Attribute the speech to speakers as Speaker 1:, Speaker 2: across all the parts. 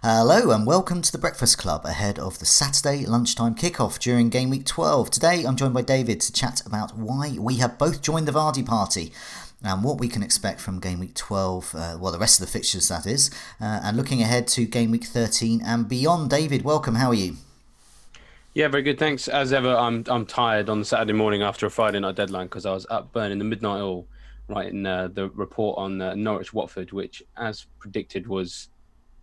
Speaker 1: Hello and welcome to the Breakfast Club ahead of the Saturday lunchtime kickoff during Gameweek 12. Today I'm joined by David to chat about why we have both joined the Vardy party and what we can expect from Gameweek 12, the rest of the fixtures that is, and looking ahead to Gameweek 13 and beyond. David, welcome, how are you?
Speaker 2: Yeah, very good. Thanks. As ever, I'm tired on the Saturday morning after a Friday night deadline because I was up burning the midnight oil writing the report on Norwich Watford, which, as predicted, was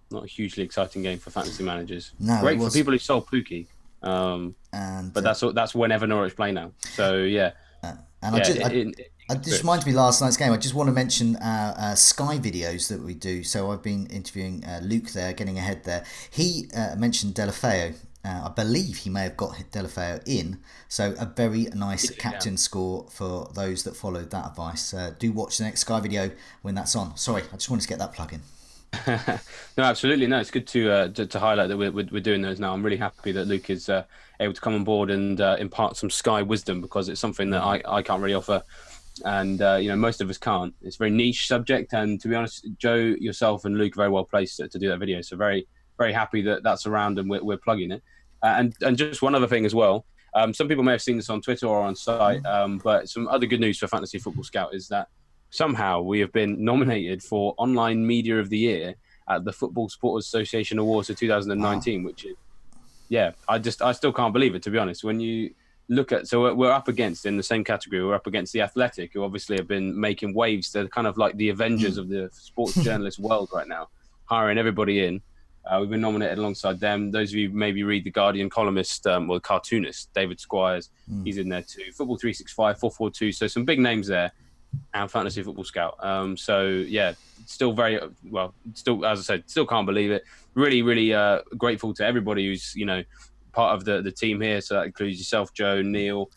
Speaker 2: not a hugely exciting game for fantasy managers.
Speaker 1: No, it
Speaker 2: Great for
Speaker 1: was,
Speaker 2: people who sold Pookie,
Speaker 1: and
Speaker 2: but that's whenever Norwich play now. So yeah,
Speaker 1: and
Speaker 2: yeah.
Speaker 1: it just reminded me of last night's game. I just want to mention our Sky videos that we do. So I've been interviewing Luke there, getting ahead there. He mentioned Delafeu. I believe he may have got Delafeu in. So a very nice captain score for those that followed that advice. Do watch the next Sky video when that's on. Sorry, I just wanted to get that plug in.
Speaker 2: No, absolutely. No, it's good to highlight that we're doing those now. I'm really happy that Luke is able to come on board and impart some Sky wisdom because it's something that I can't really offer. And most of us can't. It's a very niche subject, and to be honest, Joe, yourself, and Luke are very well placed to do that video. So very, very happy that that's around and we're plugging it. And just one other thing as well. Some people may have seen this on Twitter or on site, but some other good news for Fantasy Football Scout is that somehow we have been nominated for Online Media of the Year at the Football Supporters Association Awards of 2019, which is, I still can't believe it, to be honest. When you look at, so we're up against, in the same category, we're up against The Athletic, who obviously have been making waves. They're kind of like the Avengers of the sports journalist world right now, hiring everybody in. We've been nominated alongside them. Those of you who maybe read the Guardian columnist, or cartoonist, David Squires, he's in there too. Football 365, 442, so some big names there, and Fantasy Football Scout. Still very well. Still, as I said, still can't believe it. Really, really grateful to everybody who's part of the team here. So that includes yourself, Joe, Neil,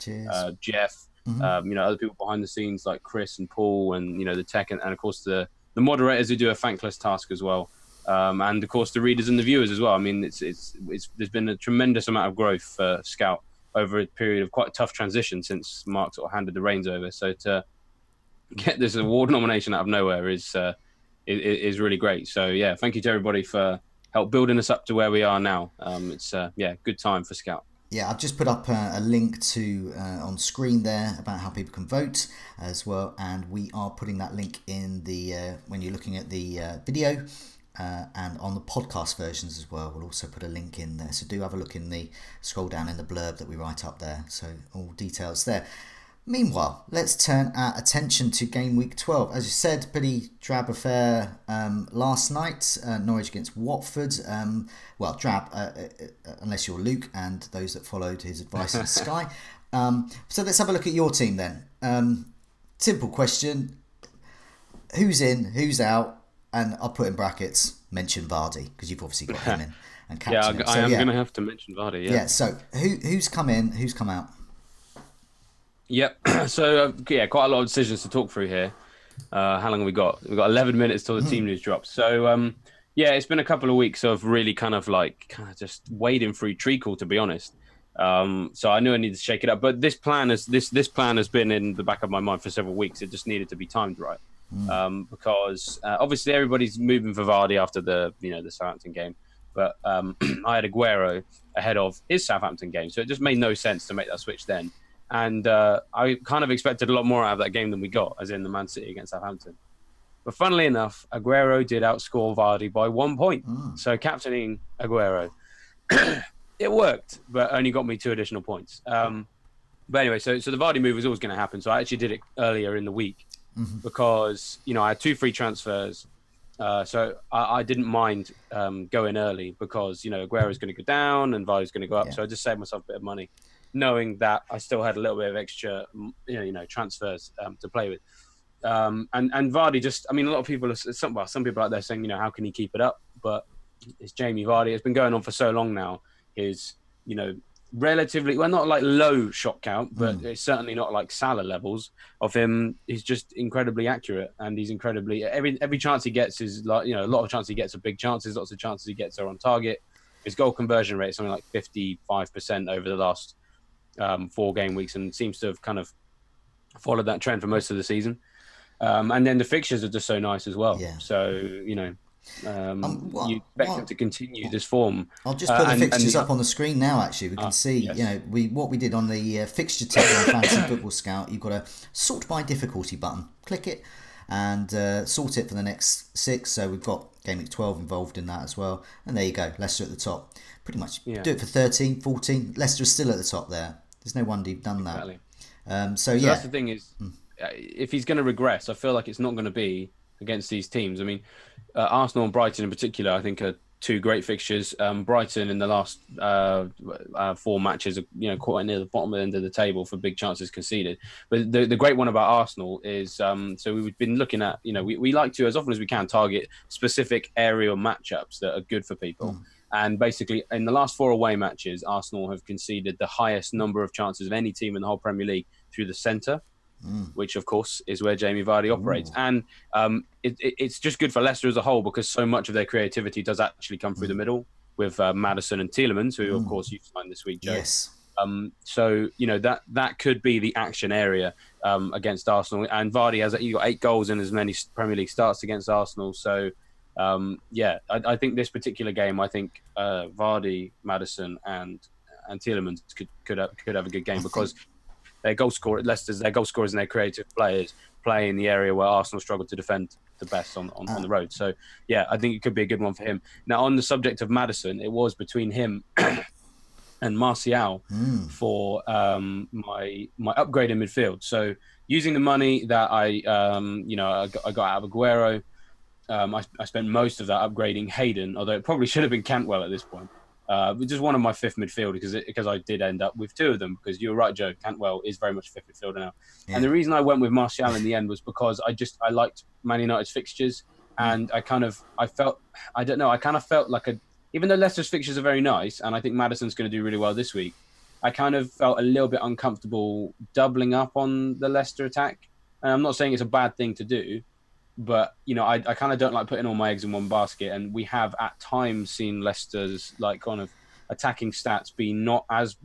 Speaker 2: Jeff. Other people behind the scenes like Chris and Paul, and the tech, and of course the moderators who do a thankless task as well. And of course the readers and the viewers as well. I mean, it's there's been a tremendous amount of growth for Scout over a period of quite a tough transition since Mark sort of handed the reins over. So to get this award nomination out of nowhere is really great. So yeah, thank you to everybody for help building us up to where we are now. It's good time for Scout.
Speaker 1: Yeah, I've just put up a link to on screen there about how people can vote as well, and we are putting that link in the when you're looking at the video. And on the podcast versions as well, we'll also put a link in there. So do have a look in the scroll down in the blurb that we write up there. So all details there. Meanwhile, let's turn our attention to Game Week 12. As you said, pretty drab affair last night. Norwich against Watford. Drab, unless you're Luke and those that followed his advice in Sky. So let's have a look at your team then. Simple question. Who's in, who's out? And I'll put in brackets, mention Vardy, because you've obviously got him in and captain him.
Speaker 2: I am going to have to mention Vardy, yeah.
Speaker 1: Yeah, so who's come in, who's come out?
Speaker 2: Yep. So, quite a lot of decisions to talk through here. How long have we got? We've got 11 minutes till the team news drops. So, it's been a couple of weeks of really kind of just wading through treacle, to be honest. So I knew I needed to shake it up. But this plan has been in the back of my mind for several weeks. It just needed to be timed right. Because obviously everybody's moving for Vardy after the Southampton game, but I had Aguero ahead of his Southampton game, so it just made no sense to make that switch then. And I kind of expected a lot more out of that game than we got, as in the Man City against Southampton. But funnily enough, Aguero did outscore Vardy by 1 point. So captaining Aguero, it worked, but only got me 2 additional points. But anyway, so the Vardy move was always going to happen. So I actually did it earlier in the week. Because I had 2 free transfers, so I didn't mind going early because Aguero's going to go down and Vardy's going to go up, so I just saved myself a bit of money, knowing that I still had a little bit of extra transfers to play with. And Vardy just, I mean, a lot of people, some people out there saying how can he keep it up? But it's Jamie Vardy. It's been going on for so long now. His relatively, well, not like low shot count, but it's certainly not like Salah levels of him. He's just incredibly accurate, and he's incredibly, every chance he gets is like, a lot of chances he gets are big chances, lots of chances he gets are on target. His goal conversion rate is something like 55% over the last 4 game weeks, and seems to have kind of followed that trend for most of the season. And then the fixtures are just so nice as well.
Speaker 1: Yeah.
Speaker 2: So,
Speaker 1: What
Speaker 2: You expect him
Speaker 1: what
Speaker 2: to continue this form.
Speaker 1: I'll just put the
Speaker 2: And
Speaker 1: fixtures
Speaker 2: the
Speaker 1: up on the screen now. Actually, we can see,
Speaker 2: yes,
Speaker 1: what we did on the fixture ticker on Fantasy Football Scout. You've got a sort by difficulty button. Click it and sort it for the next 6. So we've got Gameweek 12 involved in that as well. And there you go, Leicester at the top. Pretty much
Speaker 2: yeah,
Speaker 1: do it for 13, 14. Leicester is still at the top there. There's no wonder you've done that.
Speaker 2: exactly.
Speaker 1: So
Speaker 2: So that's
Speaker 1: yeah,
Speaker 2: the thing is, if he's going to regress, I feel like it's not going to be against these teams. I mean, Arsenal and Brighton in particular, I think are two great fixtures. Brighton in the last 4 matches are quite near the bottom end of the table for big chances conceded. But the great one about Arsenal is so we've been looking at we like to, as often as we can, target specific aerial matchups that are good for people. And basically, in the last 4 away matches, Arsenal have conceded the highest number of chances of any team in the whole Premier League through the centre, which, of course, is where Jamie Vardy operates. And it's just good for Leicester as a whole because so much of their creativity does actually come through the middle with Maddison and Tielemans, who, of course, you've signed this week, Joe.
Speaker 1: yes.
Speaker 2: So, that could be the action area against Arsenal. And Vardy he got 8 goals in as many Premier League starts against Arsenal. So, I think this particular game, I think Vardy, Maddison, and Tielemans could have a good game because their goal scorers and their creative players play in the area where Arsenal struggle to defend the best on the road. So yeah, I think it could be a good one for him. Now, on the subject of Maddison, it was between him and Martial for my upgrade in midfield. So using the money that I got out of Aguero. I spent most of that upgrading Hayden, although it probably should have been Cantwell at this point. Just one of my fifth midfield because I did end up with 2 of them. Because you're right, Joe. Cantwell is very much fifth midfielder now. Yeah. And the reason I went with Martial in the end was because I liked Man United's fixtures, and I kind of felt like even though Leicester's fixtures are very nice, and I think Maddison's going to do really well this week, I kind of felt a little bit uncomfortable doubling up on the Leicester attack. And I'm not saying it's a bad thing to do. But, I kind of don't like putting all my eggs in one basket. And we have at times seen Leicester's kind of attacking stats be not as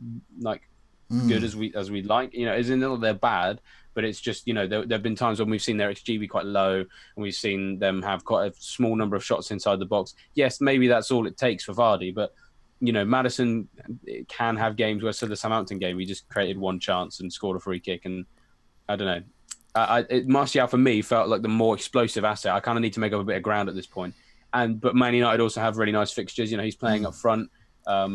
Speaker 2: good as we'd like. Isn't that they're bad, but it's just, there have been times when we've seen their XG be quite low and we've seen them have quite a small number of shots inside the box. Yes, maybe that's all it takes for Vardy, but Maddison can have games where, so the Southampton game, he just created 1 chance and scored a free kick. And I don't know. Martial for me felt like the more explosive asset. I kind of need to make up a bit of ground at this point. But Man United also have really nice fixtures. He's playing up front. I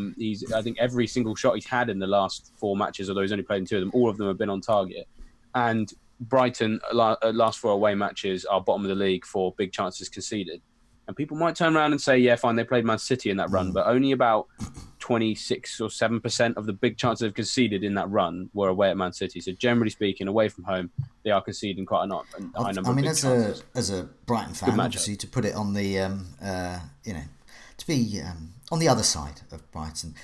Speaker 2: think every single shot he's had in the last 4 matches, although he's only played in 2 of them, all of them have been on target. And Brighton, last 4 away matches, are bottom of the league for big chances conceded. And people might turn around and say, yeah, fine, they played Man City in that run, but only about 26 or 7% of the big chances they've conceded in that run were away at Man City. So generally speaking, away from home, they are conceding quite a high number of big chances.
Speaker 1: As a Brighton fan, obviously, to put it on the, to be on the other side of Brighton,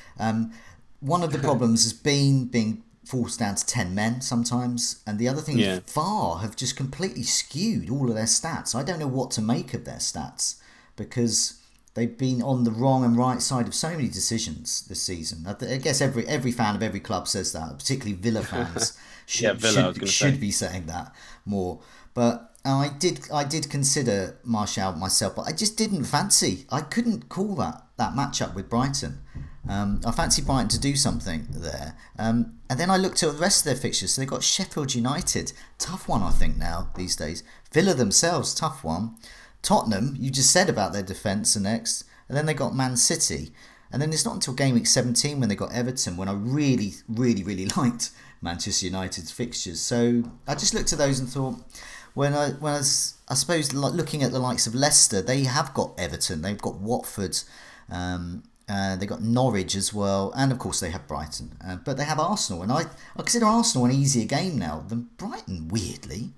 Speaker 1: one of the problems has been being forced down to 10 men sometimes. And the other thing is VAR have just completely skewed all of their stats. I don't know what to make of their stats because they've been on the wrong and right side of so many decisions this season. I guess every fan of every club says that, particularly Villa fans should be saying that more. But I did consider Martial myself, but I just didn't fancy. I couldn't call that matchup with Brighton. I fancy Brighton to do something there. And then I looked at the rest of their fixtures. So they've got Sheffield United. Tough one, I think, now, these days. Villa themselves, tough one. Tottenham, you just said about their defence the next. And then they got Man City. And then it's not until game week 17 when they got Everton when I really, really, really liked Manchester United's fixtures. So I just looked at those and thought, I suppose looking at the likes of Leicester, they have got Everton. They've got Watford. They got Norwich as well, and of course they have Brighton. But they have Arsenal, and I consider Arsenal an easier game now than Brighton. Weirdly,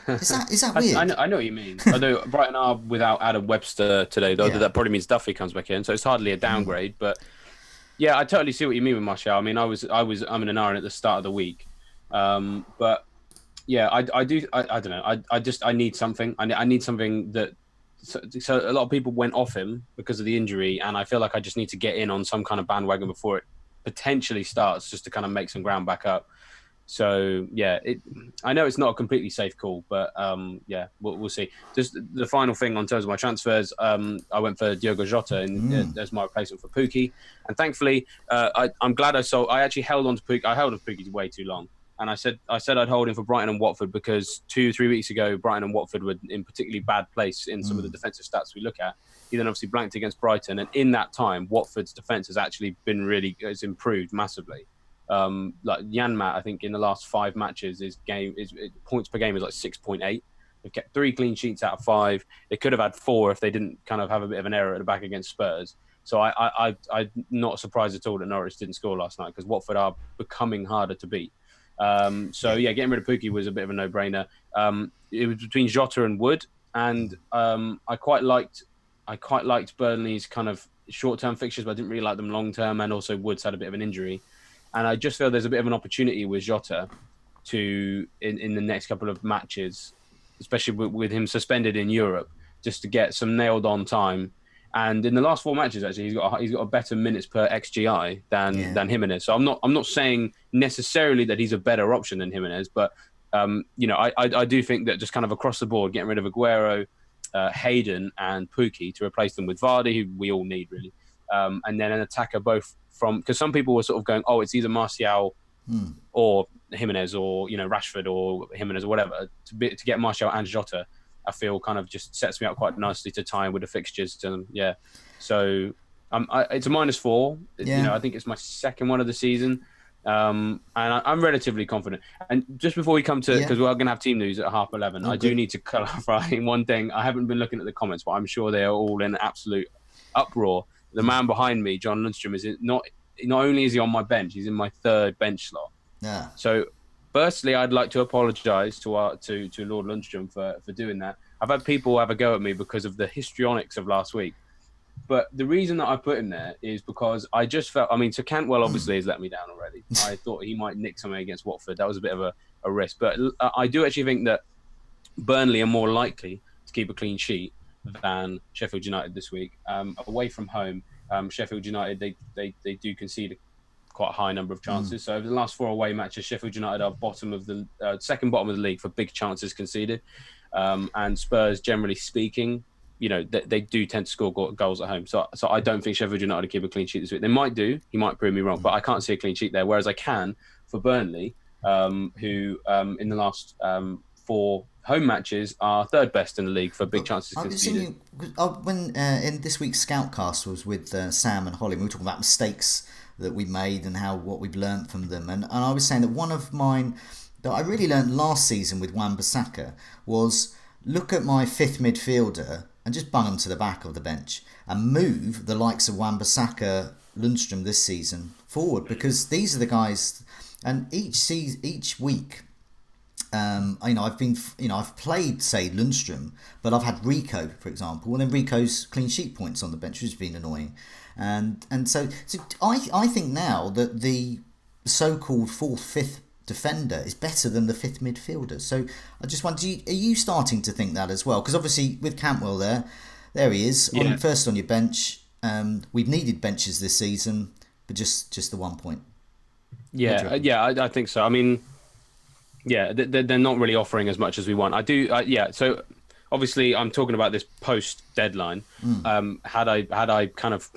Speaker 1: is that weird?
Speaker 2: I know what you mean. Although Brighton are without Adam Webster today, though that probably means Duffy comes back in, so it's hardly a downgrade. But yeah, I totally see what you mean with Martial. I mean, I'm in an iron at the start of the week, but yeah, I don't know. I need something. I need something that. So a lot of people went off him because of the injury, and I feel like I just need to get in on some kind of bandwagon before it potentially starts, just to kind of make some ground back up. So yeah, I know it's not a completely safe call, but yeah, we'll see. Just the final thing on terms of my transfers, I went for Diogo Jota as my replacement for Pukki, and thankfully, I'm glad I sold. I actually held on to Pukki. I held on to Pukki way too long, and I said I'd hold him for Brighton and Watford because 2-3 weeks ago, Brighton and Watford were in particularly bad place in some of the defensive stats we look at. He then obviously blanked against Brighton, and in that time, Watford's defense has actually has improved massively. Like Janmat, I think in the last 5 matches, his points per game is like 6.8. They've kept 3 clean sheets out of 5. They could have had 4 if they didn't kind of have a bit of an error at the back against Spurs. So I'm not surprised at all that Norwich didn't score last night because Watford are becoming harder to beat. So yeah, getting rid of Pukki was a bit of a no-brainer. It was between Jota and Wood, and I quite liked Burnley's kind of short-term fixtures, but I didn't really like them long-term, and also Wood's had a bit of an injury. And I just feel there's a bit of an opportunity with Jota in the next couple of matches, especially with him suspended in Europe, just to get some nailed on time. And in the last 4 matches, actually, he's got a better minutes per XGI than Jimenez. So I'm not saying necessarily that he's a better option than Jimenez, but I do think that just kind of across the board, getting rid of Aguero, Hayden, and Pukki to replace them with Vardy, who we all need really, and then an attacker both from, because some people were sort of going, oh, it's either Martial or Jimenez, or Rashford or Jimenez or whatever. To get Martial and Jota, I feel kind of just sets me up quite nicely to tie in with the fixtures. Yeah, so it's a -4.
Speaker 1: Yeah.
Speaker 2: I think it's my second one of the season, and I'm relatively confident. And just before we come to, because we're going to have team news at 11:30, I do need to clarify one thing. I haven't been looking at the comments, but I'm sure they are all in absolute uproar. The man behind me, John Lundstrom, is not only is he on my bench, he's in my 3rd bench slot.
Speaker 1: Yeah.
Speaker 2: So, firstly, I'd like to apologise to Lord Lundstrom for doing that. I've had people have a go at me because of the histrionics of last week. But the reason that I put him there is because I just felt, so Cantwell obviously has let me down already. I thought he might nick something against Watford. That was a bit of a risk. But I do actually think that Burnley are more likely to keep a clean sheet than Sheffield United this week. Away from home, Sheffield United, they do concede quite a high number of chances. So over the last 4 away matches, Sheffield United are second bottom of the league for big chances conceded. And Spurs, generally speaking, they do tend to score goals at home. So I don't think Sheffield United will keep a clean sheet this week. They might do. He might prove me wrong, but I can't see a clean sheet there. Whereas I can for Burnley, who in the last 4 home matches are 3rd best in the league for big chances conceded.
Speaker 1: When in this week's Scoutcast was with Sam and Holly, we were talking about mistakes that we made and what we've learned from them. And I was saying that one of mine that I really learned last season with Wan-Bissaka was look at my 5th midfielder and just bung them to the back of the bench and move the likes of Wan-Bissaka, Lundstrom this season forward, because these are the guys. And each week, I've played, say, Lundstrom, but I've had Rico, for example, and then Rico's clean sheet points on the bench, which has been annoying. And so I think now that the so-called 4th, 5th defender is better than the 5th midfielder. So I just wonder, are you starting to think that as well? Because obviously with Cantwell there he is, first on your bench. We've needed benches this season, but just the 1 point.
Speaker 2: I think so. They're not really offering as much as we want. I do, So obviously, I'm talking about this post deadline. Had I kind of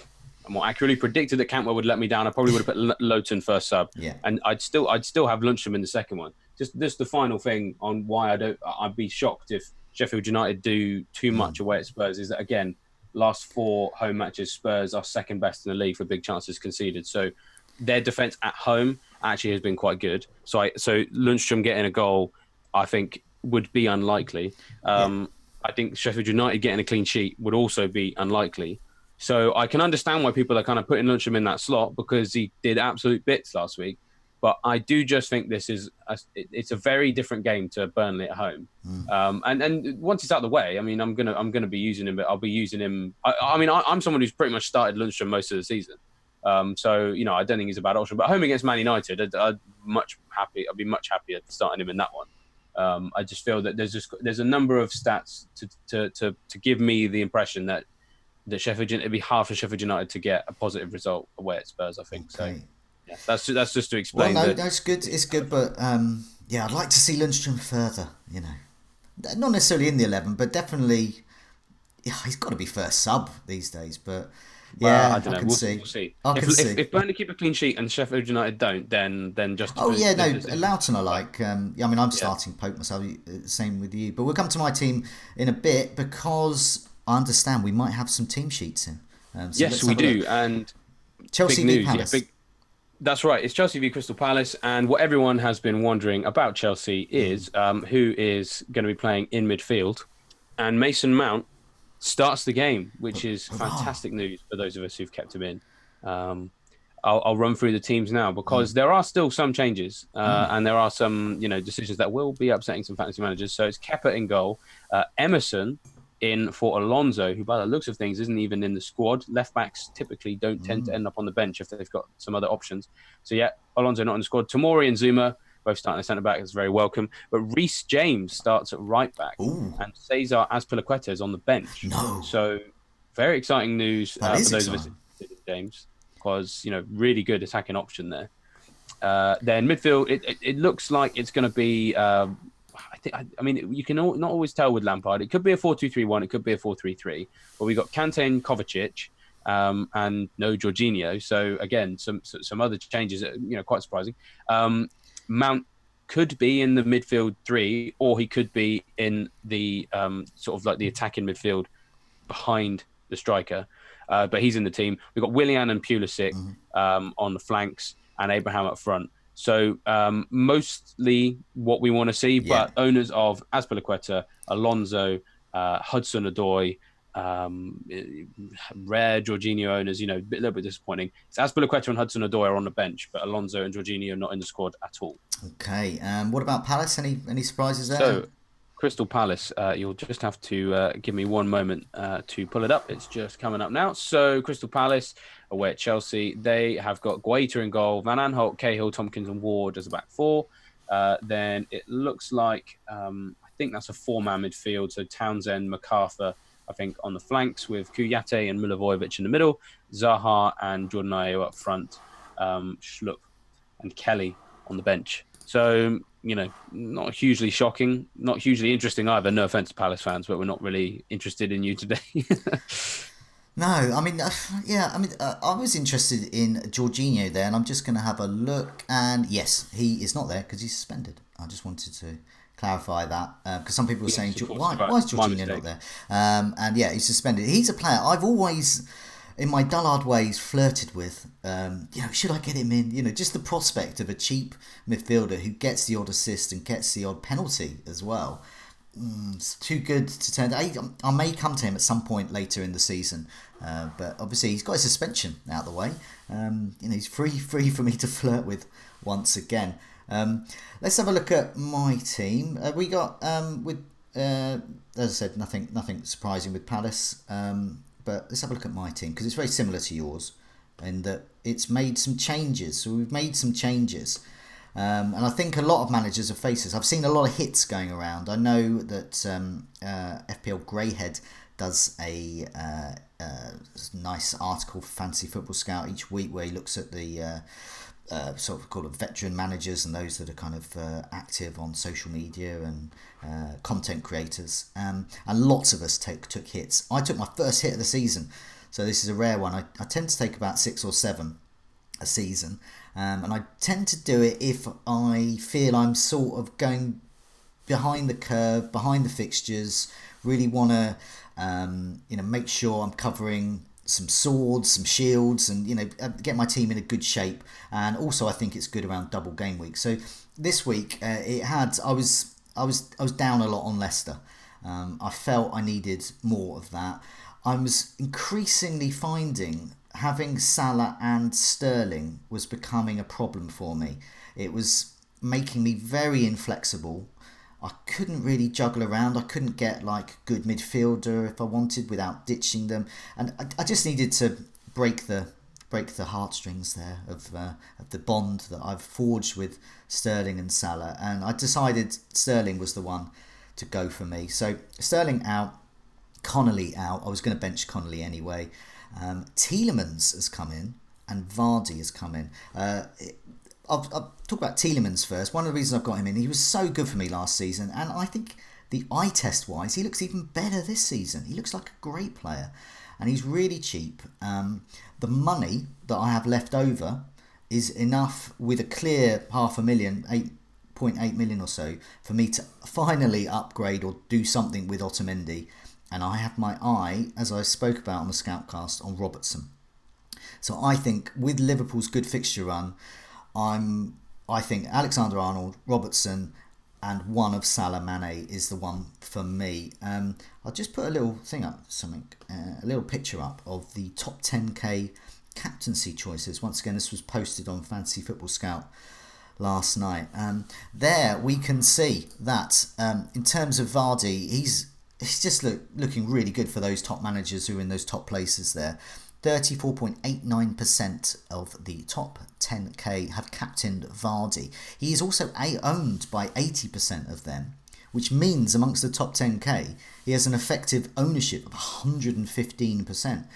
Speaker 2: more accurately predicted that Cantwell would let me down, I probably would have put Lowton first sub. Yeah. And I'd still have Lundstrom in the second one. Just the final thing on why I'd be shocked if Sheffield United do too much away at Spurs is that, again, last 4 home matches, Spurs are 2nd best in the league for big chances conceded. So their defence at home actually has been quite good. So Lundstrom getting a goal, I think, would be unlikely. I think Sheffield United getting a clean sheet would also be unlikely. So I can understand why people are kind of putting Lundstrom in that slot because he did absolute bits last week. But I do just think it's a very different game to Burnley at home. And once it's out of the way, I'm gonna be using him, but I'll be using him. I'm someone who's pretty much started Lundstrom most of the season. So I don't think he's a bad option. But home against Man United, I'd be much happier starting him in that one. I just feel that there's a number of stats to give me the impression that Sheffield United, it'd be hard for Sheffield United to get a positive result away at Spurs, I think.
Speaker 1: Okay.
Speaker 2: So Yeah, that's just to
Speaker 1: Well,
Speaker 2: explain
Speaker 1: no,
Speaker 2: that.
Speaker 1: no, it's good. It's good, but yeah, I'd like to see Lundstrom further. Not necessarily in the 11, but definitely, yeah, he's got to be first sub these days. But
Speaker 2: Well, I
Speaker 1: yeah,
Speaker 2: don't
Speaker 1: I
Speaker 2: know.
Speaker 1: can
Speaker 2: We'll
Speaker 1: see.
Speaker 2: see.
Speaker 1: I
Speaker 2: If
Speaker 1: can
Speaker 2: if
Speaker 1: see.
Speaker 2: if Burnley keep a clean sheet and Sheffield United don't, then
Speaker 1: Oh
Speaker 2: justify
Speaker 1: yeah, no,
Speaker 2: the
Speaker 1: Loughton I like. Yeah, I mean, I'm
Speaker 2: yeah.
Speaker 1: starting Pope myself. Same with you. But we'll come to my team in a bit because I understand we might have some team sheets in. So
Speaker 2: Yes,
Speaker 1: let's
Speaker 2: we
Speaker 1: have a look.
Speaker 2: do. And big
Speaker 1: Chelsea v
Speaker 2: news. Yeah,
Speaker 1: Palace.
Speaker 2: big. That's right. It's Chelsea v Crystal Palace, and what everyone has been wondering about Chelsea is who is going to be playing in midfield, and Mason Mount starts the game, which is
Speaker 1: Hurrah!
Speaker 2: fantastic news for those of us who've kept him in. Um, I'll run through the teams now because there are still some changes and there are some decisions that will be upsetting some fantasy managers. So it's Kepa in goal, Emerson in for Alonso, who by the looks of things isn't even in the squad. Left backs typically don't tend to end up on the bench if they've got some other options. So yeah, Alonso not in the squad. Tomori and Zuma both starting at centre back is very welcome. But Reece James starts at right back
Speaker 1: Ooh,
Speaker 2: and Cesar Azpilicueta is on the bench.
Speaker 1: no,
Speaker 2: So very exciting news
Speaker 1: that
Speaker 2: for
Speaker 1: is
Speaker 2: those of us
Speaker 1: exciting.
Speaker 2: interested in James because really good attacking option there. Then midfield, it looks like it's going to be. I mean, you can not always tell with Lampard. It could be a 4-2-3-1. It could be a 4-3-3. But we got Kante and Kovacic, and no Jorginho. So again, some other changes. Quite surprising. Mount could be in the midfield three, or he could be in the sort of like the attacking midfield behind the striker. But he's in the team. We've got Willian and Pulisic on the flanks and Abraham up front. So mostly what we want to see,
Speaker 1: Yeah.
Speaker 2: but owners of Azpilicueta, Alonso, Hudson-Odoi, rare Jorginho owners, a little bit disappointing. It's Azpilicueta and Hudson-Odoi are on the bench, but Alonso and Jorginho are not in the squad at all.
Speaker 1: Okay. What about Palace? Any surprises there?
Speaker 2: So Crystal Palace, you'll just have to give me one moment to pull it up. It's just coming up now. So Crystal Palace away at Chelsea, they have got Guaita in goal, Van Aanholt, Cahill, Tompkins and Ward as a back four. Then it looks like, I think that's a four-man midfield. So Townsend, MacArthur, I think, on the flanks with Kouyaté and Milivojevic in the middle, Zaha and Jordan Ayew up front, Schlupp and Kelly on the bench. So, not hugely shocking, not hugely interesting either. No offense to Palace fans, but we're not really interested in you today.
Speaker 1: No, I mean, I was interested in Jorginho there, and I'm just going to have a look. And yes, he is not there because he's suspended. I just wanted to clarify that because some people were saying, why is Jorginho not there? And yeah, he's suspended. He's a player I've always, in my dullard ways, flirted with. Should I get him in? Just the prospect of a cheap midfielder who gets the odd assist and gets the odd penalty as well. It's too good to turn. I may come to him at some point later in the season, but obviously he's got his suspension out of the way. He's free for me to flirt with once again. Let's have a look at my team. We got as I said, nothing surprising with Palace. But let's have a look at my team because it's very similar to yours in that it's made some changes. So we've made some changes. And I think a lot of managers have faced this. I've seen a lot of hits going around. I know that FPL Greyhead does a nice article for Fantasy Football Scout each week where he looks at the sort of called it veteran managers and those that are kind of active on social media and content creators. And lots of us took hits. I took my first hit of the season, so this is a rare one. I tend to take about 6 or 7 a season. And I tend to do it if I feel I'm sort of going behind the curve, behind the fixtures, really want to make sure I'm covering some swords, some shields, and get my team in a good shape. And also I think it's good around double game week. So this week I was down a lot on Leicester. I felt I needed more of that. I was increasingly finding having Salah and Sterling was becoming a problem for me. It was making me very inflexible. I couldn't really juggle around. I couldn't get like good midfielder if I wanted without ditching them, and I just needed to break the heartstrings there of the bond that I've forged with Sterling and Salah, and I decided Sterling was the one to go for me. So Sterling out, Connolly out. I was going to bench Connolly anyway. Tielemans has come in, and Vardy has come in. I'll talk about Tielemans first. One of the reasons I've got him in, he was so good for me last season, and I think the eye test wise, he looks even better this season. He looks like a great player, and he's really cheap. The money that I have left over is enough, with a clear 500,000, 8.8 million or so, for me to finally upgrade or do something with Otamendi. And I have my eye, as I spoke about on the Scoutcast, on Robertson. So I think with Liverpool's good fixture run, I think Alexander-Arnold, Robertson, and one of Salah, Mane is the one for me. I'll just put a little thing up, a little picture up of the top 10k captaincy choices. Once again, this was posted on Fantasy Football Scout last night. There we can see that in terms of Vardy, he's just looking really good for those top managers who are in those top places there. 34.89% of the top 10k have captained Vardy. He is also owned by 80% of them, which means amongst the top 10k, he has an effective ownership of 115%,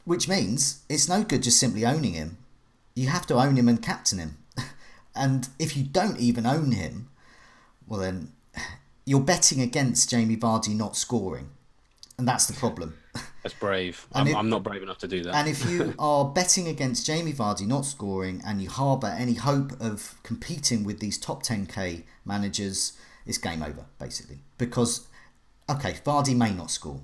Speaker 1: which means it's no good just simply owning him. You have to own him and captain him. And if you don't even own him, well then, you're betting against Jamie Vardy not scoring. And that's the problem.
Speaker 2: That's brave. I'm not brave enough to do that.
Speaker 1: And if you are betting against Jamie Vardy not scoring and you harbour any hope of competing with these top 10k managers, it's game over, basically. Because, okay, Vardy may not score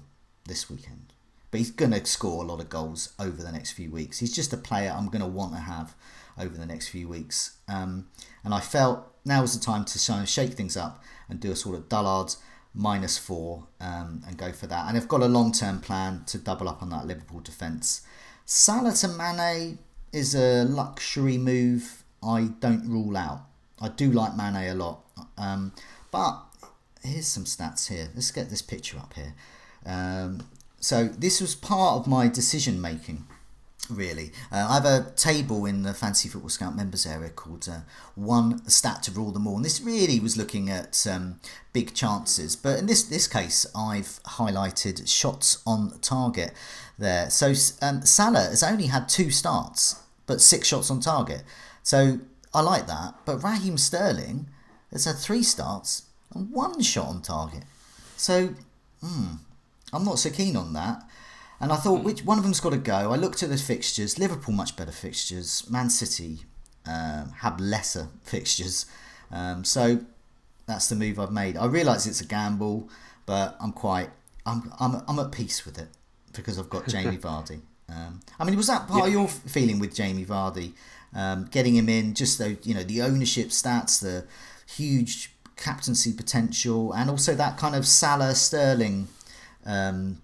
Speaker 1: this weekend, but he's going to score a lot of goals over the next few weeks. He's just a player I'm going to want to have over the next few weeks. And I felt now was the time to shake things up and do a sort of Dullards -4 and go for that. And I've got a long-term plan to double up on that Liverpool defence. Salah to Mane is a luxury move I don't rule out. I do like Mane a lot. But here's some stats here. Let's get this picture up here. So this was part of my decision making, really. I have a table in the Fantasy Football Scout members area called One Stat to Rule Them All. And this really was looking at big chances. But in this case, I've highlighted shots on target there. So Salah has only had 2 starts, but 6 shots on target. So I like that. But Raheem Sterling has had 3 starts and 1 shot on target. So I'm not so keen on that. And I thought, which one of them's got to go? I looked at the fixtures. Liverpool, much better fixtures. Man City have lesser fixtures. So that's the move I've made. I realise it's a gamble, but I'm at peace with it because I've got Jamie Vardy. I mean, was that part of your feeling with Jamie Vardy? Getting him in, just though, the ownership stats, the huge captaincy potential, and also that kind of Salah Sterling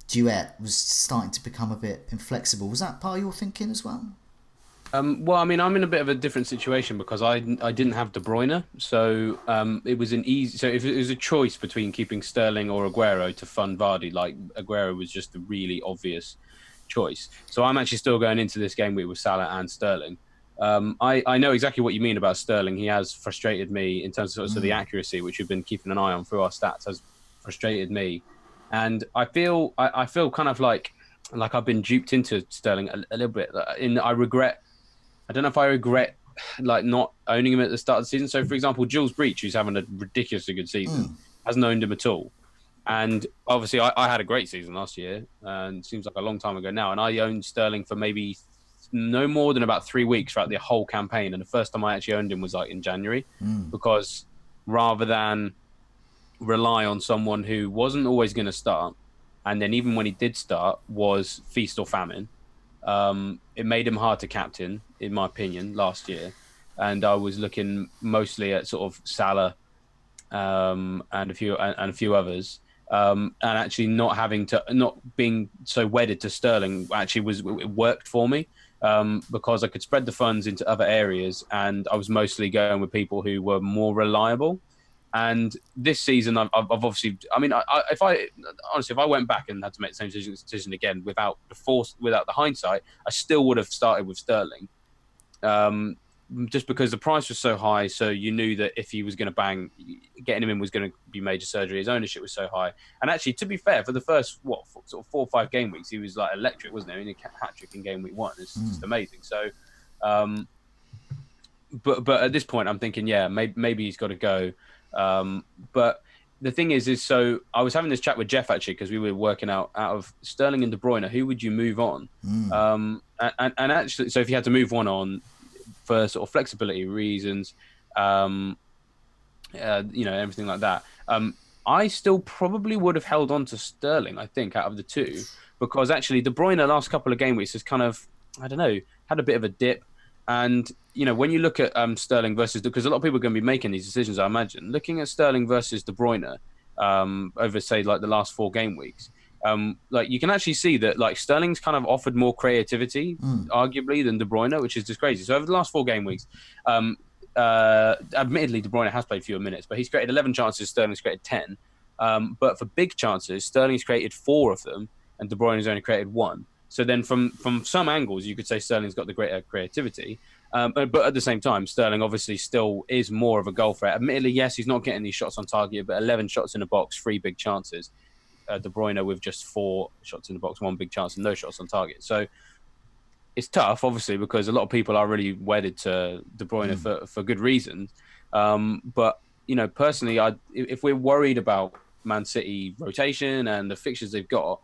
Speaker 1: duet was starting to become a bit inflexible. Was that part of your thinking as well?
Speaker 2: Well, I mean, I'm in a bit of a different situation because I didn't have De Bruyne, so it was an easy. So if it was a choice between keeping Sterling or Aguero to fund Vardy, like Aguero was just a really obvious choice. So I'm actually still going into this game with Salah and Sterling. I know exactly what you mean about Sterling. He has frustrated me in terms of the accuracy, which we've been keeping an eye on through our stats, has frustrated me. And I feel kind of like I've been duped into Sterling a little bit. I don't know if I regret like not owning him at the start of the season. So, for example, Jules Breach, who's having a ridiculously good season, hasn't owned him at all. And obviously, I had a great season last year, and it seems like a long time ago now. And I owned Sterling for maybe no more than about 3 weeks throughout the whole campaign. And the first time I actually owned him was like in January, because rather than rely on someone who wasn't always going to start, and then even when he did start was feast or famine, it made him hard to captain, in my opinion, last year. And I was looking mostly at sort of Salah and a few others, and actually not being so wedded to Sterling actually it worked for me, because I could spread the funds into other areas, and I was mostly going with people who were more reliable. And this season, I've obviously, I mean, if I went back and had to make the same decision again without the hindsight, I still would have started with Sterling, just because the price was so high, so you knew that if he was going to bang, getting him in was going to be major surgery. His ownership was so high, and actually, to be fair, for the first sort of 4 or 5 game weeks, he was like electric, wasn't he? I mean, a hat trick in game week 1 is just amazing. So, but at this point, I'm thinking, yeah, maybe he's got to go. But the thing is so I was having this chat with Jeff actually because we were working out of Sterling and De Bruyne, who would you move on? And actually, so if you had to move one on for sort of flexibility reasons, everything like that, I still probably would have held on to Sterling, I think, out of the two, because actually De Bruyne the last couple of game weeks has kind of, I don't know, had a bit of a dip. And, when you look at Sterling versus, because a lot of people are going to be making these decisions, I imagine, looking at Sterling versus De Bruyne over, say, like the last 4 game weeks, like you can actually see that like Sterling's kind of offered more creativity, arguably, than De Bruyne, which is just crazy. So over the last 4 game weeks, admittedly, De Bruyne has played fewer minutes, but he's created 11 chances, Sterling's created 10. But for big chances, Sterling's created 4 of them, and De Bruyne has only created 1. So then from some angles, you could say Sterling's got the greater creativity. But at the same time, Sterling obviously still is more of a goal threat. Admittedly, yes, he's not getting these shots on target, but 11 shots in the box, 3 big chances. De Bruyne with just 4 shots in the box, 1 big chance, and no shots on target. So it's tough, obviously, because a lot of people are really wedded to De Bruyne for good reasons. But, personally, if we're worried about Man City rotation and the fixtures they've got,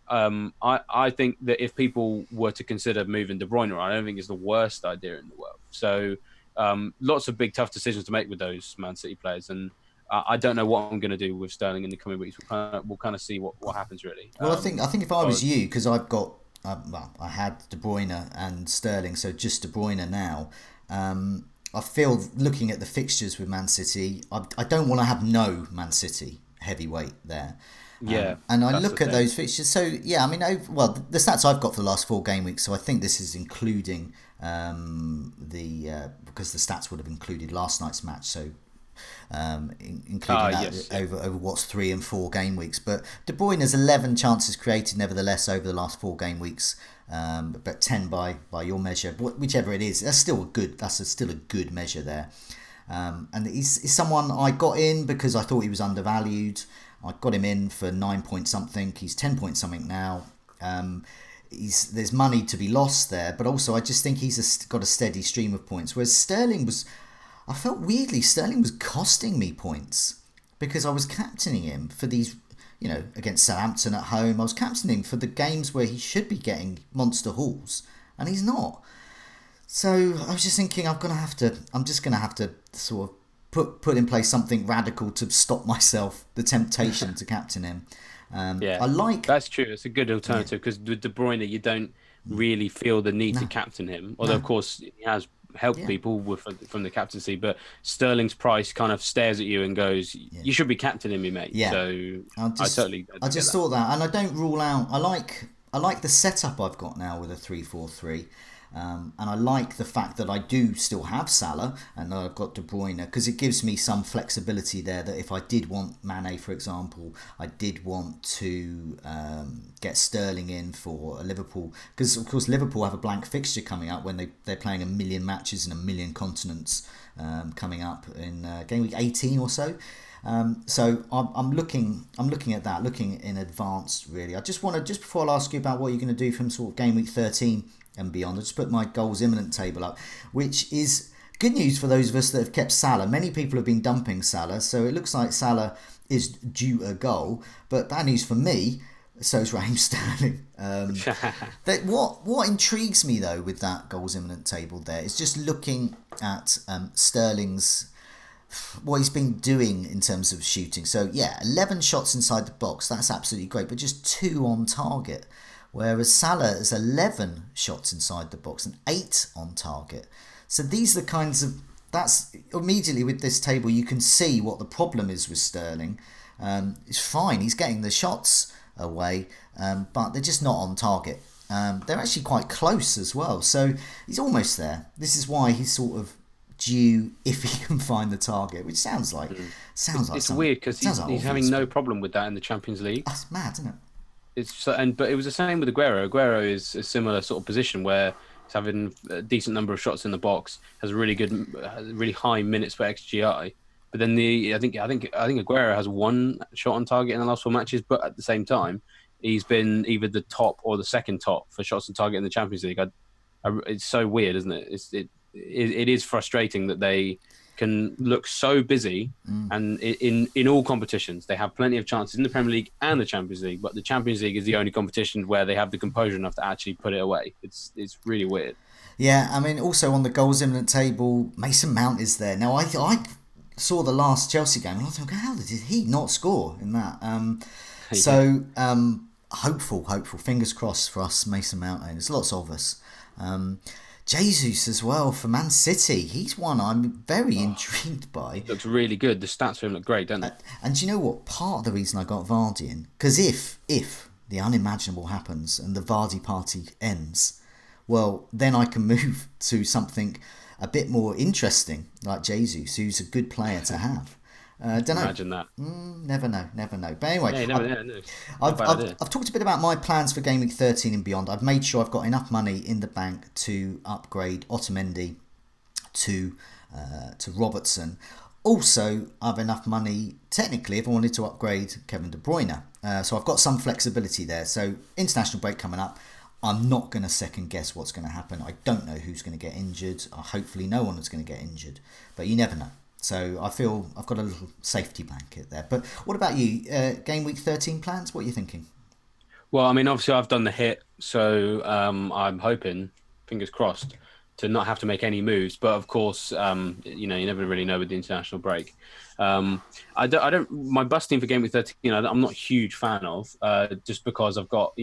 Speaker 2: I think that if people were to consider moving De Bruyne around, I don't think it's the worst idea in the world. So lots of big, tough decisions to make with those Man City players. And I don't know what I'm going to do with Sterling in the coming weeks. We'll kind of see what happens, really.
Speaker 1: Well, I think if I was you, because I've got, I had De Bruyne and Sterling, so just De Bruyne now. I feel looking at the fixtures with Man City, I don't want to have no Man City heavyweight there.
Speaker 2: Yeah,
Speaker 1: and I look at those fixtures. So yeah, I mean, the stats I've got for the last 4 game weeks. So I think this is including because the stats would have included last night's match. So including that over what's 3 and 4 game weeks. But De Bruyne has 11 chances created, nevertheless, over the last 4 game weeks. But 10 by your measure, whichever it is, that's still a good measure there. And he's someone I got in because I thought he was undervalued. I got him in for 9 point something. He's 10 point something now. There's money to be lost there, but also I just think he's got a steady stream of points. Whereas I felt weirdly Sterling was costing me points because I was captaining him for these, against Southampton at home. I was captaining him for the games where he should be getting monster hauls, and he's not. So I was just thinking I'm just gonna have to sort of put in place something radical to stop myself the temptation to captain him. That's true. It's a good alternative because with De Bruyne you don't really feel the need to captain him, although of course he has helped people from the captaincy. But Sterling's price kind of stares at you and goes, "You should be captaining me, mate." Yeah. So I just thought that, and I don't rule out. I like the setup I've got now with a 3-4-3. And I like the fact that I do still have Salah and that I've got De Bruyne, because it gives me some flexibility there that if I did want Mane, for example, I did want to get Sterling in for Liverpool, because of course Liverpool have a blank fixture coming up when they're playing 1 million matches in 1 million continents coming up in game week 18 or so. So I'm looking at that, looking in advance really. Just before I'll ask you about what you're going to do from sort of game week 13 and beyond, I just put my goals imminent table up, which is good news for those of us that have kept Salah. Many people have been dumping Salah, so it looks like Salah is due a goal, but bad news for me, so is Raheem Sterling. What intrigues me though with that goals imminent table there is just looking at Sterling's, what he's been doing in terms of shooting. So yeah, 11 shots inside the box, that's absolutely great, but just 2 on target. Whereas Salah has 11 shots inside the box and 8 on target. So these are the kinds of, that's immediately with this table, you can see what the problem is with Sterling. It's fine, he's getting the shots away, but they're just not on target. They're actually quite close as well, so he's almost there. This is why he's sort of due if he can find the target, which sounds like
Speaker 2: it's weird because he's having no problem with that in the Champions League.
Speaker 1: That's mad, isn't it?
Speaker 2: But it was the same with Aguero. Aguero is a similar sort of position where He's having a decent number of shots in the box. Has a really high minutes per XGI. But then I think Aguero has one shot on target in the last 4 matches. But at the same time, he's been either the top or the second top for shots on target in the Champions League. It's so weird, isn't it? It is frustrating that they can look so busy, and in all competitions they have plenty of chances in the Premier League and the Champions League, but the Champions League is the only competition where they have the composure enough to actually put it away. It's really weird.
Speaker 1: Yeah, I mean, also on the goals imminent table, Mason Mount is there. Now, I saw the last Chelsea game and I thought, how did he not score in that? Hopeful, fingers crossed for us Mason Mount. There's lots of us. Jesus as well for Man City. He's one I'm very intrigued by.
Speaker 2: Looks really good. The stats for him look great, don't they?
Speaker 1: And do you know what? Part of the reason I got Vardy in, because if the unimaginable happens and the Vardy party ends, well, then I can move to something a bit more interesting, like Jesus, who's a good player to have. Don't know.
Speaker 2: Imagine that.
Speaker 1: Never know. But anyway, I've talked a bit about my plans for Game Week 13 and beyond. I've made sure I've got enough money in the bank to upgrade Otamendi to Robertson. Also, I've enough money, technically, if I wanted to upgrade Kevin De Bruyne. So I've got some flexibility there. So international break coming up. I'm not going to second guess what's going to happen. I don't know who's going to get injured. Hopefully no one is going to get injured. But you never know. So I feel I've got a little safety blanket there. But what about you? Game Week 13 plans? What are you thinking?
Speaker 2: Well, I mean, obviously I've done the hit. So I'm hoping, fingers crossed, to not have to make any moves. But of course, you never really know with the international break. I don't. My bus team for Game Week 13, I'm not a huge fan of, just because I've got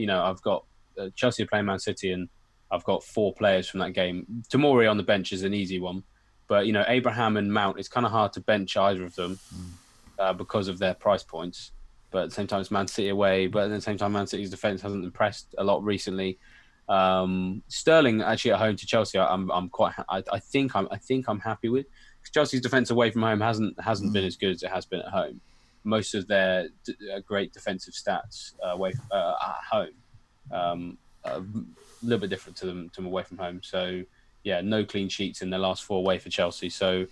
Speaker 2: Chelsea playing Man City, and I've got 4 players from that game. Tomori on the bench is an easy one, but Abraham and Mount, it's kind of hard to bench either of them because of their price points. But at the same time, it's Man City away. But at the same time, Man City's defense hasn't impressed a lot recently. Sterling actually at home to Chelsea, I think I'm happy with. Chelsea's defense away from home hasn't been as good as it has been at home. Most of their great defensive stats away at home. A little bit different to them away from home. So yeah, no clean sheets in their last 4 away for Chelsea. So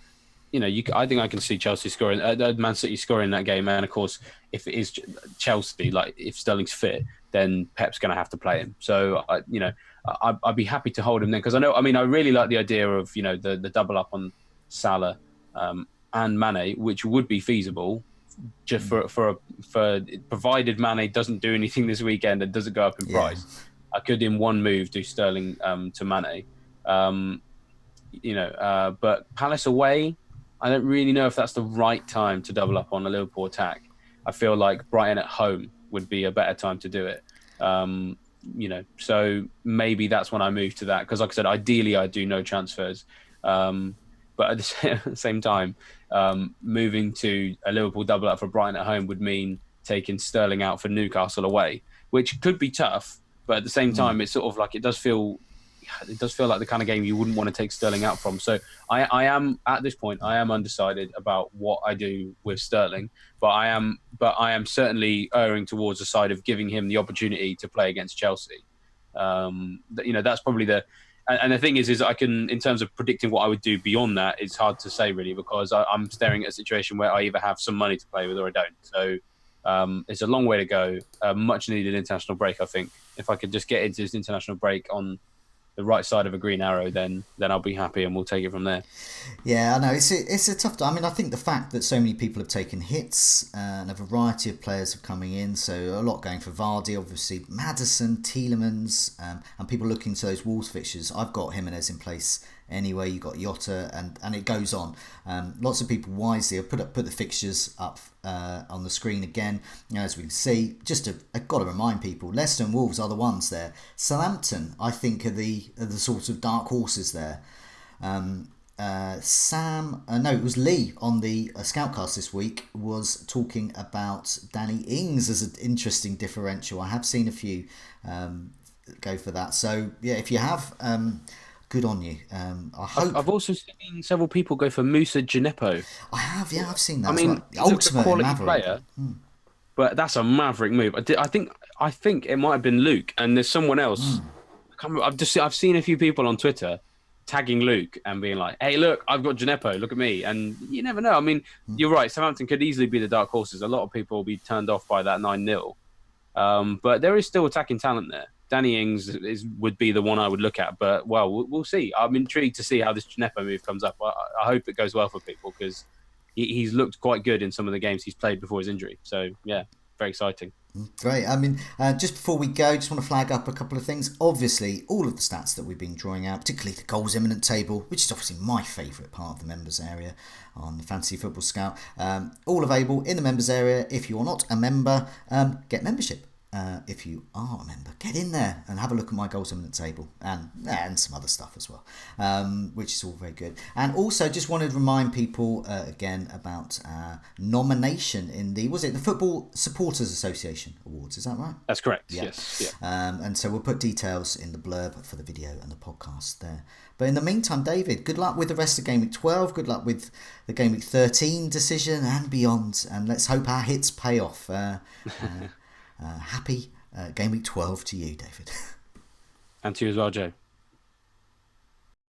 Speaker 2: I think I can see Chelsea scoring, Man City scoring that game. And of course, if it is Chelsea, like if Sterling's fit, then Pep's going to have to play him. So I'd be happy to hold him then, because I really like the idea of the double up on Salah and Mane, which would be feasible. Just for provided Mane doesn't do anything this weekend and doesn't go up in price, I could in one move do Sterling to Mane. But Palace away, I don't really know if that's the right time to double up on a Liverpool attack. I feel like Brighton at home would be a better time to do it. So maybe that's when I move to that, because like I said, ideally I do no transfers. But at the same time, moving to a Liverpool double up for Brighton at home would mean taking Sterling out for Newcastle away, which could be tough. But at the same time, it's sort of like it does feel like the kind of game you wouldn't want to take Sterling out from. So I am at this point, I am undecided about what I do with Sterling, but I am certainly erring towards the side of giving him the opportunity to play against Chelsea. That's probably the. And the thing is I can, in terms of predicting what I would do beyond that, it's hard to say really, because I'm staring at a situation where I either have some money to play with or I don't. So it's a long way to go. Much needed international break, I think. If I could just get into this international break on the right side of a green arrow, then I'll be happy and we'll take it from there.
Speaker 1: Yeah, I know it's a tough. I mean, I think the fact that so many people have taken hits and a variety of players are coming in, so a lot going for Vardy, obviously Maddison, Tielemans, and people looking to those Wolves fixtures. I've got Jimenez in place anyway. You got Jota, and it goes on. Lots of people wisely have put the fixtures up on the screen again. As we can see, I've got to remind people, Leicester and Wolves are the ones there. Southampton, I think, are the sort of dark horses there. It was Lee on the Scoutcast this week was talking about Danny Ings as an interesting differential. I have seen a few go for that. So yeah, if you have, good on you. I've
Speaker 2: also seen several people go for Musa Gineppo.
Speaker 1: I have, yeah, I've seen that.
Speaker 2: I mean, ultimate quality Maverick player, but that's a maverick move. I think it might have been Luke, and there's someone else. I I've seen a few people on Twitter tagging Luke and being like, "Hey, look, I've got Gineppo. Look at me." And you never know. I mean, you're right. Southampton could easily be the dark horses. A lot of people will be turned off by that 9-0. But there is still attacking talent there. Danny Ings would be the one I would look at. But well, we'll see. I'm intrigued to see how this Gineppo move comes up. I hope it goes well for people because he's looked quite good in some of the games he's played before his injury. So yeah, very exciting.
Speaker 1: Great. I mean, just before we go, just want to flag up a couple of things. Obviously, all of the stats that we've been drawing out, particularly the goals imminent table, which is obviously my favourite part of the members area on the Fantasy Football Scout, all available in the members area. If you are not a member, get membership. If you are a member, get in there and have a look at my goals imminent table and some other stuff as well, which is all very good. And also just wanted to remind people again about nomination in the Football Supporters Association Awards. Is that right?
Speaker 2: That's correct.
Speaker 1: Yeah.
Speaker 2: Yes. Yeah.
Speaker 1: And so we'll put details in the blurb for the video and the podcast there. But in the meantime, David, good luck with the rest of Game Week 12. Good luck with the Game Week 13 decision and beyond. And let's hope our hits pay off. Happy Game Week 12 to you, David.
Speaker 2: And to you as well, Joe.